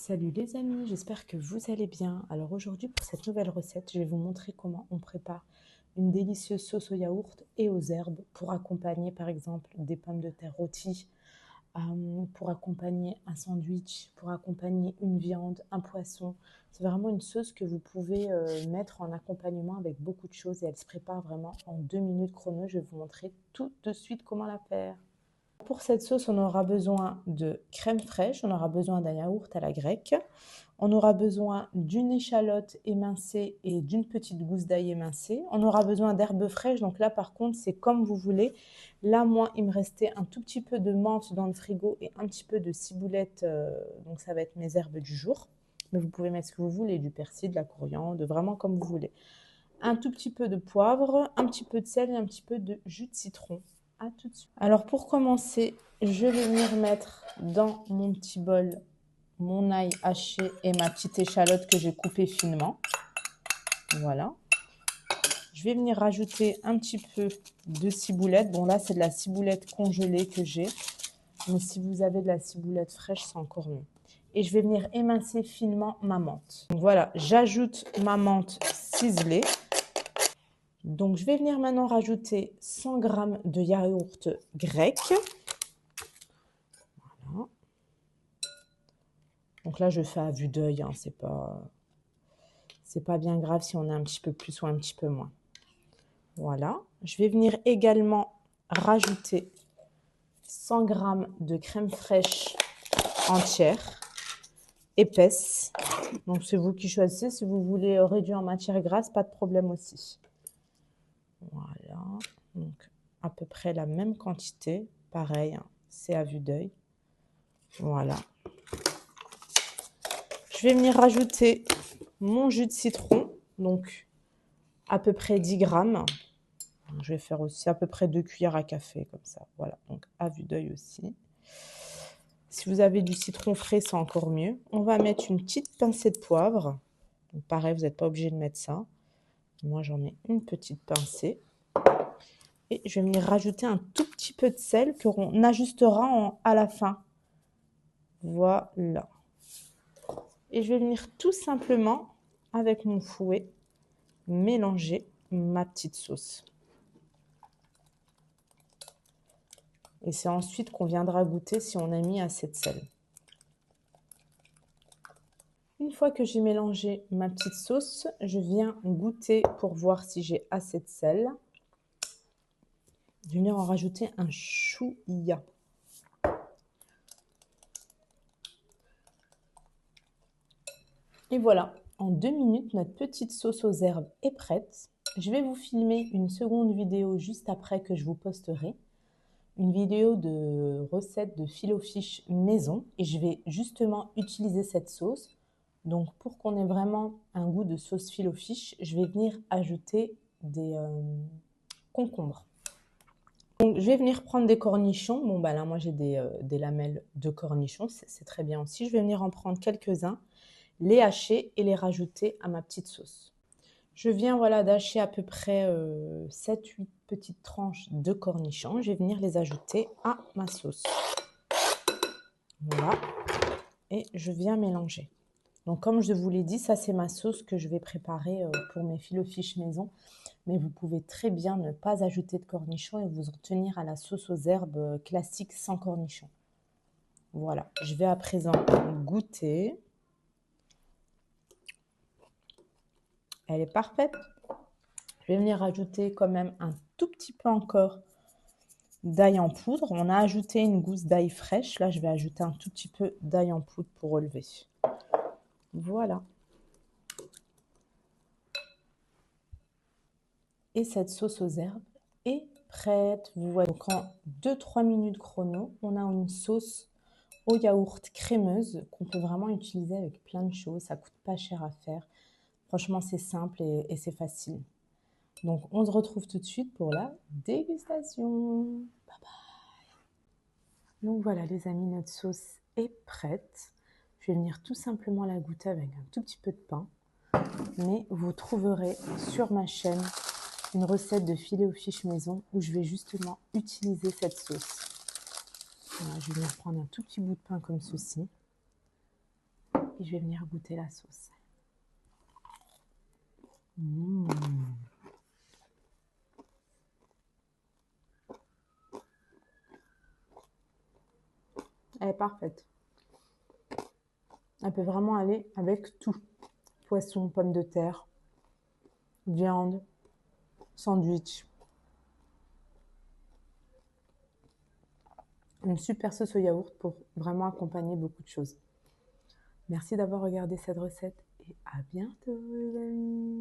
Salut les amis, j'espère que vous allez bien. Alors aujourd'hui pour cette nouvelle recette, je vais vous montrer comment on prépare une délicieuse sauce au yaourt et aux herbes pour accompagner par exemple des pommes de terre rôties, pour accompagner un sandwich, pour accompagner une viande, un poisson. C'est vraiment une sauce que vous pouvez mettre en accompagnement avec beaucoup de choses et elle se prépare vraiment en 2 minutes chrono. Je vais vous montrer tout de suite comment la faire. Pour cette sauce, on aura besoin de crème fraîche, on aura besoin d'un yaourt à la grecque, on aura besoin d'une échalote émincée et d'une petite gousse d'ail émincée. On aura besoin d'herbes fraîches, donc là par contre c'est comme vous voulez. Là moi il me restait un tout petit peu de menthe dans le frigo et un petit peu de ciboulette, donc ça va être mes herbes du jour. Mais vous pouvez mettre ce que vous voulez, du persil, de la coriandre, vraiment comme vous voulez. Un tout petit peu de poivre, un petit peu de sel et un petit peu de jus de citron. À tout de suite. Alors pour commencer, je vais venir mettre dans mon petit bol mon ail haché et ma petite échalote que j'ai coupée finement. Voilà. Je vais venir rajouter un petit peu de ciboulette. Bon là c'est de la ciboulette congelée que j'ai. Mais si vous avez de la ciboulette fraîche, c'est encore mieux. Et je vais venir émincer finement ma menthe. Donc voilà, j'ajoute ma menthe ciselée. Donc, je vais venir maintenant rajouter 100 g de yaourt grec. Voilà. Donc là, je fais à vue d'œil. Hein, c'est pas bien grave si on a un petit peu plus ou un petit peu moins. Voilà. Je vais venir également rajouter 100 g de crème fraîche entière, épaisse. Donc, c'est vous qui choisissez. Si vous voulez réduire en matière grasse, pas de problème aussi. Voilà. Donc, à peu près la même quantité. Pareil, hein, c'est à vue d'œil. Voilà. Je vais venir rajouter mon jus de citron, donc à peu près 10 grammes. Je vais faire aussi à peu près 2 cuillères à café, comme ça. Voilà, donc à vue d'œil aussi. Si vous avez du citron frais, c'est encore mieux. On va mettre une petite pincée de poivre. Donc pareil, vous n'êtes pas obligé de mettre ça. Moi, j'en mets une petite pincée. Et je vais venir rajouter un tout petit peu de sel qu'on ajustera à la fin. Voilà. Et je vais venir tout simplement, avec mon fouet, mélanger ma petite sauce. Et c'est ensuite qu'on viendra goûter si on a mis assez de sel. Une fois que j'ai mélangé ma petite sauce, je viens goûter pour voir si j'ai assez de sel. Je vais venir en rajouter un chouïa. Et voilà, en 2 minutes, notre petite sauce aux herbes est prête. Je vais vous filmer une seconde vidéo juste après que je vous posterai. Une vidéo de recette de filet-o-fish maison. Et je vais justement utiliser cette sauce. Donc, pour qu'on ait vraiment un goût de sauce filet-o-fish, je vais venir ajouter des concombres. Donc, je vais venir prendre des cornichons. Bon, bah là, moi, j'ai des lamelles de cornichons. C'est très bien aussi. Je vais venir en prendre quelques-uns, les hacher et les rajouter à ma petite sauce. Je viens voilà, d'hacher à peu près 7-8 petites tranches de cornichons. Je vais venir les ajouter à ma sauce. Voilà. Et je viens mélanger. Donc, comme je vous l'ai dit, ça, c'est ma sauce que je vais préparer pour mes filet-o-fish maison. Mais vous pouvez très bien ne pas ajouter de cornichons et vous en tenir à la sauce aux herbes classique sans cornichons. Voilà. Je vais à présent goûter. Elle est parfaite. Je vais venir ajouter quand même un tout petit peu encore d'ail en poudre. On a ajouté une gousse d'ail fraîche. Là, je vais ajouter un tout petit peu d'ail en poudre pour relever. Voilà. Et cette sauce aux herbes est prête. Vous voyez, donc en 2-3 minutes chrono, on a une sauce au yaourt crémeuse qu'on peut vraiment utiliser avec plein de choses. Ça coûte pas cher à faire. Franchement, c'est simple et c'est facile. Donc, on se retrouve tout de suite pour la dégustation. Bye bye. Donc voilà les amis, notre sauce est prête. Je vais venir tout simplement la goûter avec un tout petit peu de pain. Mais vous trouverez sur ma chaîne une recette de filet-o-fish maison où je vais justement utiliser cette sauce. Voilà, je vais venir prendre un tout petit bout de pain comme ceci. et je vais venir goûter la sauce. Mmh. Elle est parfaite. Elle peut vraiment aller avec tout. Poisson, pommes de terre, viande, sandwich. Une super sauce au yaourt pour vraiment accompagner beaucoup de choses. Merci d'avoir regardé cette recette et à bientôt les amis.